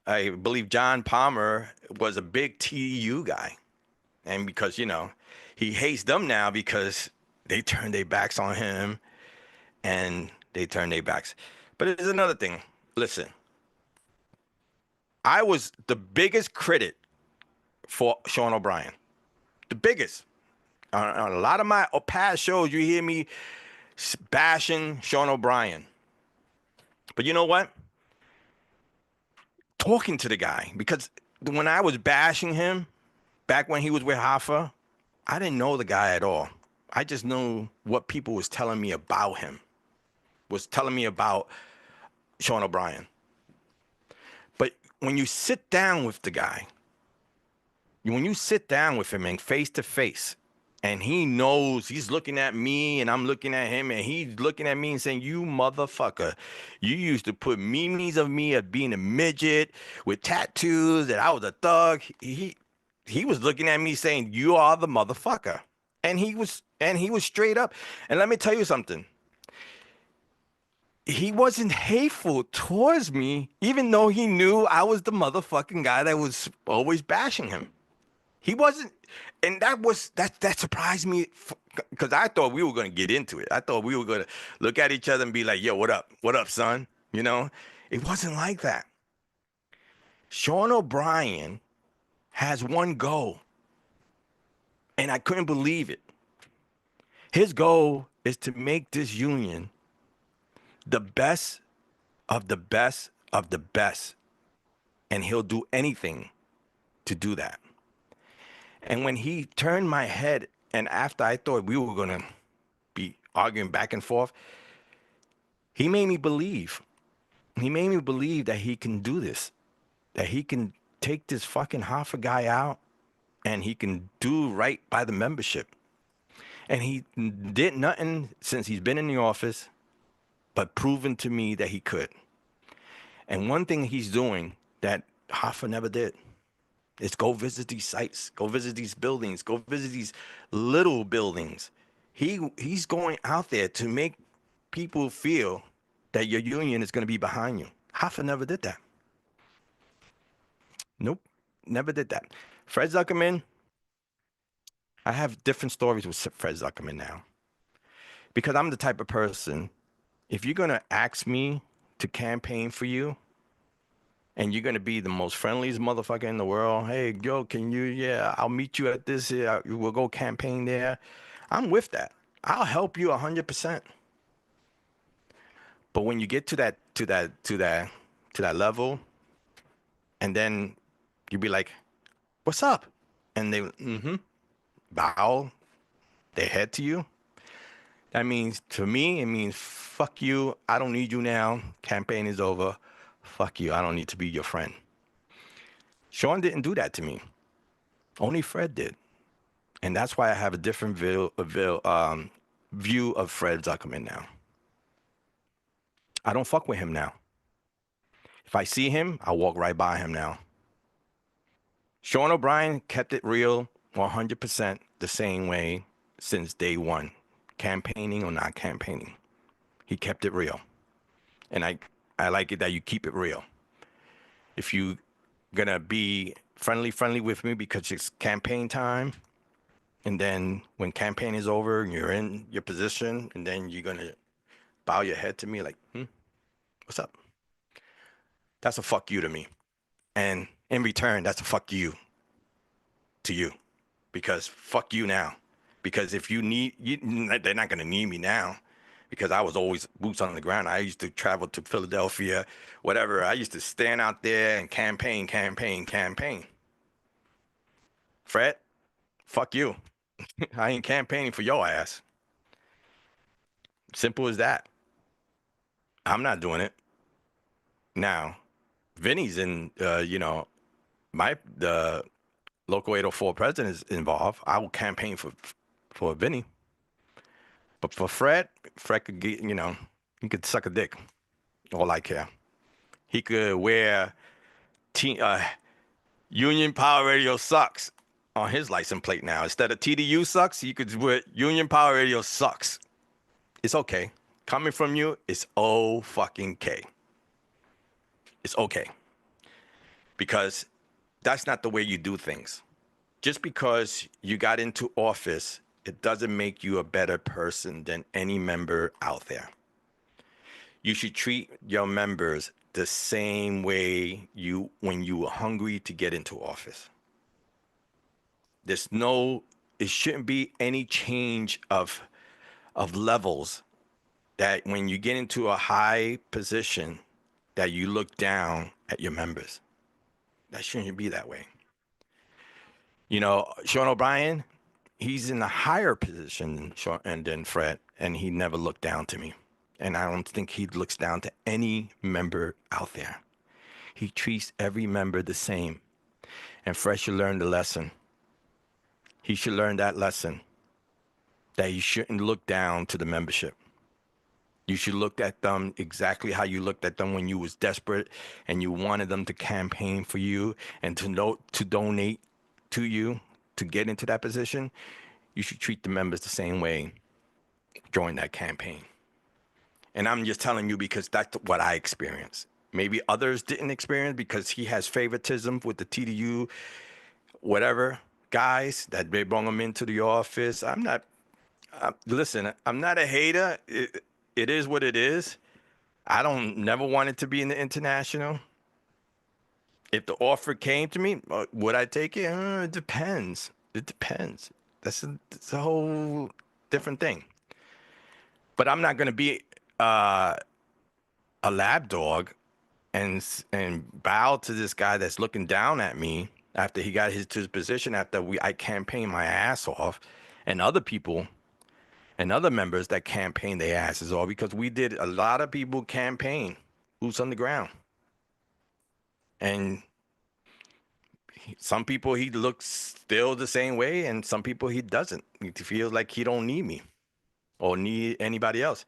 I believe John Palmer was a big TDU guy. And because, he hates them now because they turned their backs on him and they turned their backs. But there's another thing. Listen, I was the biggest critic for Sean O'Brien. The biggest. On a lot of my past shows, you hear me bashing Sean O'Brien. But you know what? Talking to the guy, because when I was bashing him back when he was with Hoffa, I didn't know the guy at all. I just knew what people was telling me about him, was telling me about Sean O'Brien. But when you sit down with the guy, when you sit down with him and face to face, and he knows, he's looking at me and I'm looking at him and he's looking at me and saying, "You motherfucker, you used to put memes of me as being a midget with tattoos, that I was a thug." He was looking at me saying, "You are the motherfucker." And he was straight up. And let me tell you something. He wasn't hateful towards me, even though he knew I was the motherfucking guy that was always bashing him. He wasn't, and that surprised me, because I thought we were going to get into it. I thought we were going to look at each other and be like, "Yo, what up? What up, son?" It wasn't like that. Sean O'Brien has one goal, and I couldn't believe it. His goal is to make this union the best of the best of the best, and he'll do anything to do that. And when he turned my head, and after I thought we were going to be arguing back and forth, he made me believe. He made me believe that he can do this, that he can take this fucking Hoffa guy out and he can do right by the membership. And he did nothing since he's been in the office but proven to me that he could. And one thing he's doing that Hoffa never did is go visit these sites, go visit these buildings, go visit these little buildings. He's going out there to make people feel that your union is going to be behind you. Hoffa never did that. Nope, never did that. Fred Zuckerman, I have different stories with Fred Zuckerman now. Because I'm the type of person, if you're going to ask me to campaign for you, and you're going to be the most friendliest motherfucker in the world, hey, yo, can you, yeah, I'll meet you at this, we'll go campaign there. I'm with that. I'll help you 100%. But when you get to that level, and then you be like, what's up? And they, bow their head to you. That means, to me, it means, fuck you. I don't need you now. Campaign is over. Fuck you. I don't need to be your friend. Sean didn't do that to me. Only Fred did. And that's why I have a different view of Fred Zuckerman now. I don't fuck with him now. If I see him, I walk right by him now. Sean O'Brien kept it real 100% the same way since day one, campaigning or not campaigning. He kept it real. And I like it that you keep it real. If you gonna be friendly with me because it's campaign time, and then when campaign is over and you're in your position, and then you're gonna bow your head to me like, what's up? That's a fuck you to me. And in return, that's a fuck you to you. Because fuck you now. Because if you need, they're not gonna need me now. Because I was always boots on the ground. I used to travel to Philadelphia, whatever. I used to stand out there and campaign. Fred, fuck you. I ain't campaigning for your ass. Simple as that. I'm not doing it. Now, Vinny's in, the local 804 president is involved. I will campaign for Vinny. But for Fred could get, he could suck a dick. All I care. He could wear Union Power Radio sucks on his license plate now. Instead of TDU sucks, you could wear Union Power Radio sucks. It's okay. Coming from you, it's O-fucking-K. It's okay. Because that's not the way you do things. Just because you got into office, it doesn't make you a better person than any member out there. You should treat your members the same way when you were hungry to get into office. It shouldn't be any change of levels that when you get into a high position that you look down at your members. That shouldn't be that way. Sean O'Brien, he's in a higher position than Fred, and he never looked down to me. And I don't think he looks down to any member out there. He treats every member the same. And Fred should learn the lesson. He should learn that lesson, that you shouldn't look down to the membership. You should look at them exactly how you looked at them when you was desperate and you wanted them to campaign for you and to donate to you to get into that position. You should treat the members the same way during that campaign. And I'm just telling you because that's what I experienced. Maybe others didn't experience because he has favoritism with the TDU, whatever, guys that they brought him into the office. Listen, I'm not a hater. It is what it is. I never wanted to be in the international. If the offer came to me, would I take it? It depends. It depends. That's a whole different thing. But I'm not going to be a lapdog and bow to this guy that's looking down at me after he got to his position, after I campaigned my ass off, and other people and other members that campaigned their asses off, because we did a lot of people campaign, boots on the ground. And some people he looks still the same way, and some people he doesn't. He feels like he don't need me or need anybody else.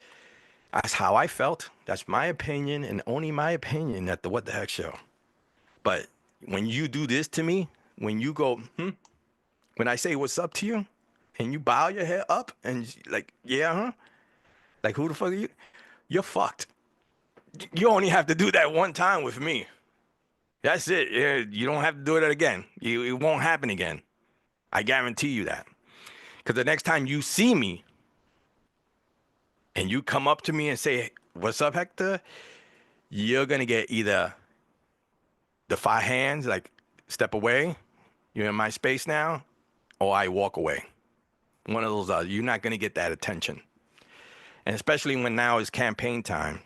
That's how I felt. That's my opinion, and only my opinion at the What the Heck Show. But when you do this to me, when you go, when I say what's up to you, and you bow your head up and like, yeah, huh? Like, who the fuck are you? You're fucked. You only have to do that one time with me. That's it. Yeah, you don't have to do it again. It won't happen again. I guarantee you that. Because the next time you see me and you come up to me and say, "What's up, Hector?" You're going to get either the 5 hands, like step away, you're in my space now, or I walk away. One of those, you're not going to get that attention. And especially when now is campaign time.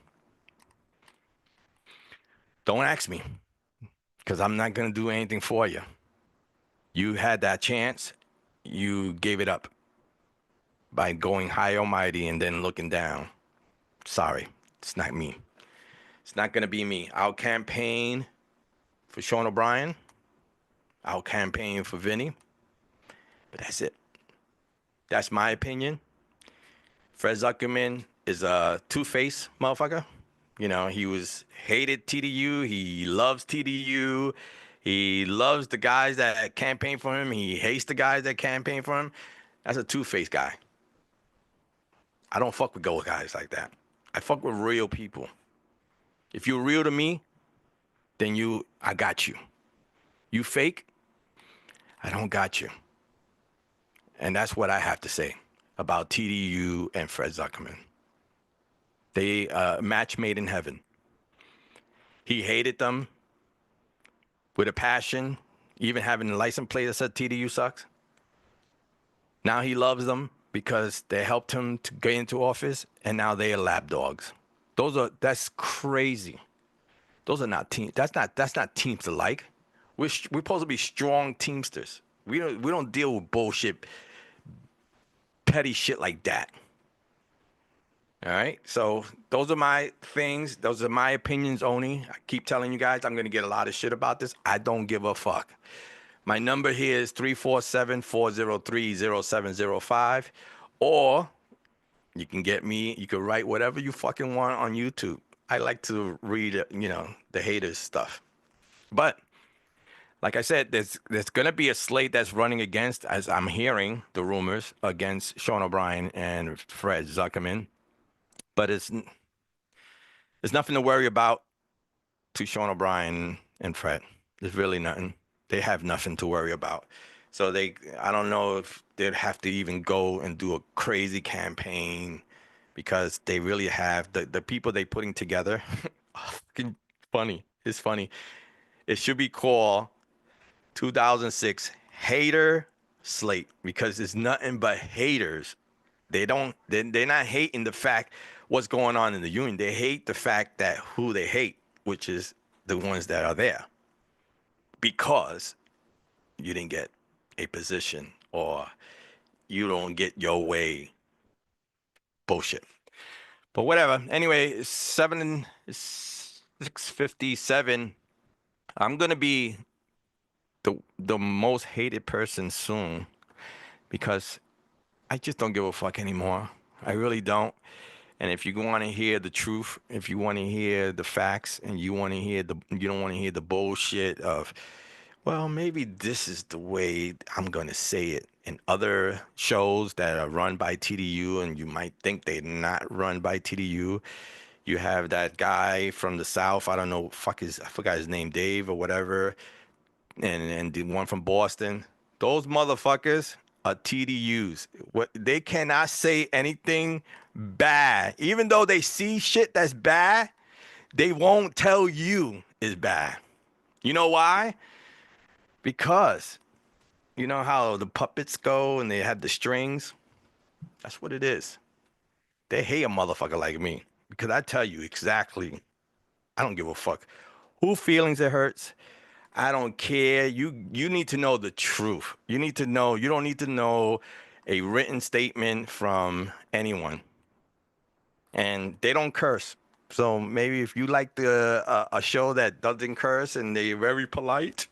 Don't ask me, because I'm not going to do anything for you. You had that chance. You gave it up by going high almighty and then looking down. Sorry, it's not me. It's not going to be me. I'll campaign for Sean O'Brien. I'll campaign for Vinny. But that's it. That's my opinion. Fred Zuckerman is a two-faced motherfucker. You know, he was hated TDU. He loves TDU. He loves the guys that campaign for him. He hates the guys that campaign for him. That's a two-faced guy. I don't fuck with gold guys like that. I fuck with real people. If you're real to me, then I got you. You fake, I don't got you. And that's what I have to say about TDU and Fred Zuckerman. They match made in heaven. He hated them with a passion, even having a license plate that said TDU sucks. Now he loves them because they helped him to get into office, and now they are lap dogs. That's crazy. Those are not teams. That's not teams alike. We're supposed to be strong teamsters. We don't deal with bullshit, petty shit like that. All right. So those are my things. Those are my opinions only. I keep telling you guys I'm gonna get a lot of shit about this. I don't give a fuck. My number here is 347-403-0705, or you can get me. You can write whatever you fucking want on YouTube. I like to read, the haters stuff. But like I said, there's gonna be a slate that's running against, as I'm hearing the rumors, against Sean O'Brien and Fred Zuckerman. But it's nothing to worry about to Sean O'Brien and Fred. There's really nothing. They have nothing to worry about. So I don't know if they'd have to even go and do a crazy campaign, because they really have the people they putting together. Fucking funny. It's funny. It should be called 2006 Hater Slate, because it's nothing but haters. They're not hating the fact what's going on in the union. They hate the fact that who they hate, which is the ones that are there, because you didn't get a position or you don't get your way. Bullshit. But whatever. Anyway, it's 6:57. I'm gonna be the most hated person soon, because I just don't give a fuck anymore. I really don't. And if you want to hear the truth, if you want to hear the facts, and you don't want to hear the bullshit of, well, maybe this is the way I'm going to say it, in other shows that are run by TDU, and you might think they're not run by TDU. You have that guy from the South, I don't know, I forgot his name, Dave or whatever, and the one from Boston. Those motherfuckers are TDUs. They cannot say anything bad. Even though they see shit that's bad, they won't tell you is bad. You know why? Because you know how the puppets go and they have the strings? That's what it is. They hate a motherfucker like me, because I tell you exactly. I don't give a fuck who feelings it hurts. I don't care. You need to know the truth. You need to know. You don't need to know a written statement from anyone. And they don't curse. So maybe if you like a show that doesn't curse and they're very polite,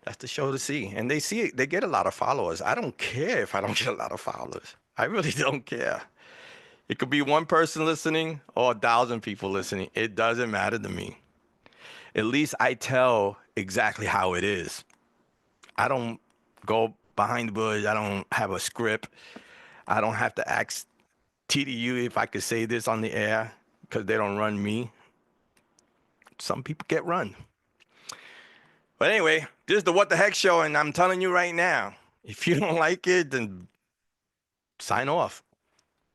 that's the show to see. And they see it. They get a lot of followers. I don't care if I don't get a lot of followers. I really don't care. It could be one person listening or 1,000 people listening. It doesn't matter to me. At least I tell exactly how it is. I don't go behind the bush. I don't have a script. I don't have to ask TDU if I could say this on the air, because they don't run me. Some people get run. But anyway, this is the What the Heck show, and I'm telling you right now, if you don't like it, then sign off.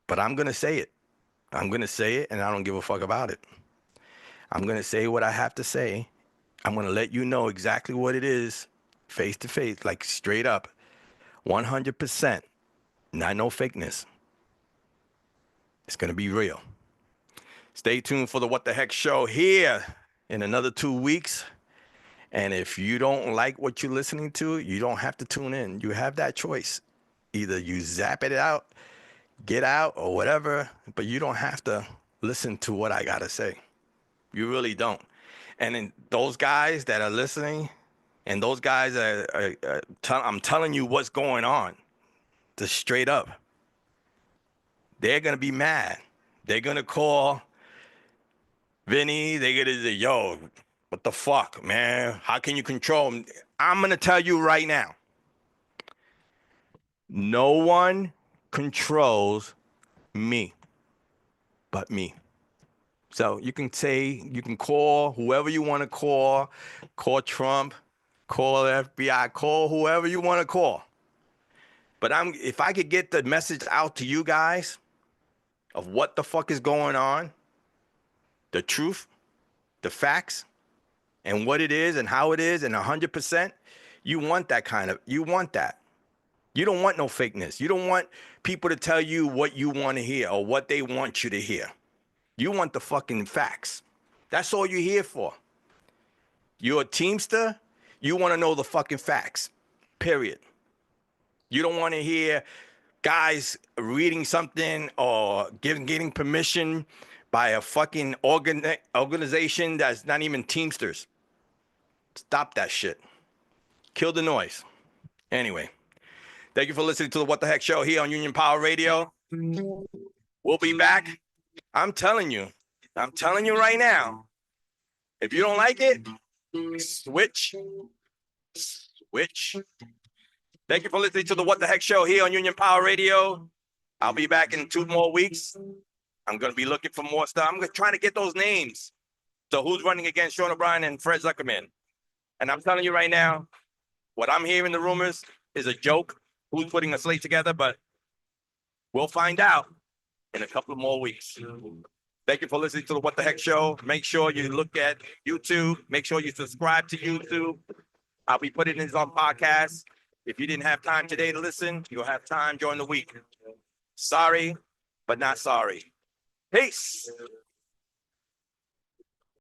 But I'm going to say it. I'm going to say it, and I don't give a fuck about it. I'm going to say what I have to say. I'm going to let you know exactly what it is, face to face, like straight up, 100%. Not no fakeness. It's going to be real. Stay tuned for the What the Heck show here in another 2 weeks. And if you don't like what you're listening to, you don't have to tune in. You have that choice. Either you zap it out, get out, or whatever, but you don't have to listen to what I got to say. You really don't. And then those guys that are listening, and those guys I'm telling you what's going on, just straight up. They're going to be mad. They're going to call Vinny. They're going to say, yo, what the fuck, man? How can you control him? I'm going to tell you right now. No one controls me but me. So you can call whoever you want to call Trump, call FBI, call whoever you want to call. But if I could get the message out to you guys of what the fuck is going on, the truth, the facts, and what it is and how it is, and 100%, you want that. You don't want no fakeness. You don't want people to tell you what you want to hear or what they want you to hear. You want the fucking facts. That's all you're here for. You're a teamster. You want to know the fucking facts, period. You don't want to hear guys reading something or getting permission by a fucking organization that's not even Teamsters. Stop that shit. Kill the noise. Anyway, thank you for listening to the What the Heck show here on Union Power Radio. We'll be back. I'm telling you right now, if you don't like it, switch. Thank you for listening to the What the Heck show here on Union Power Radio. I'll be back in 2 more weeks. I'm going to be looking for more stuff. I'm trying to get those names. So who's running against Sean O'Brien and Fred Zuckerman? And I'm telling you right now, what I'm hearing the rumors is a joke. Who's putting a slate together? But we'll find out in a couple of more weeks. Thank you for listening to the What the Heck show. Make sure you look at YouTube. Make sure you subscribe to YouTube. I'll be putting this on podcasts. If you didn't have time today to listen, you'll have time during the week. Sorry, but not sorry. Peace.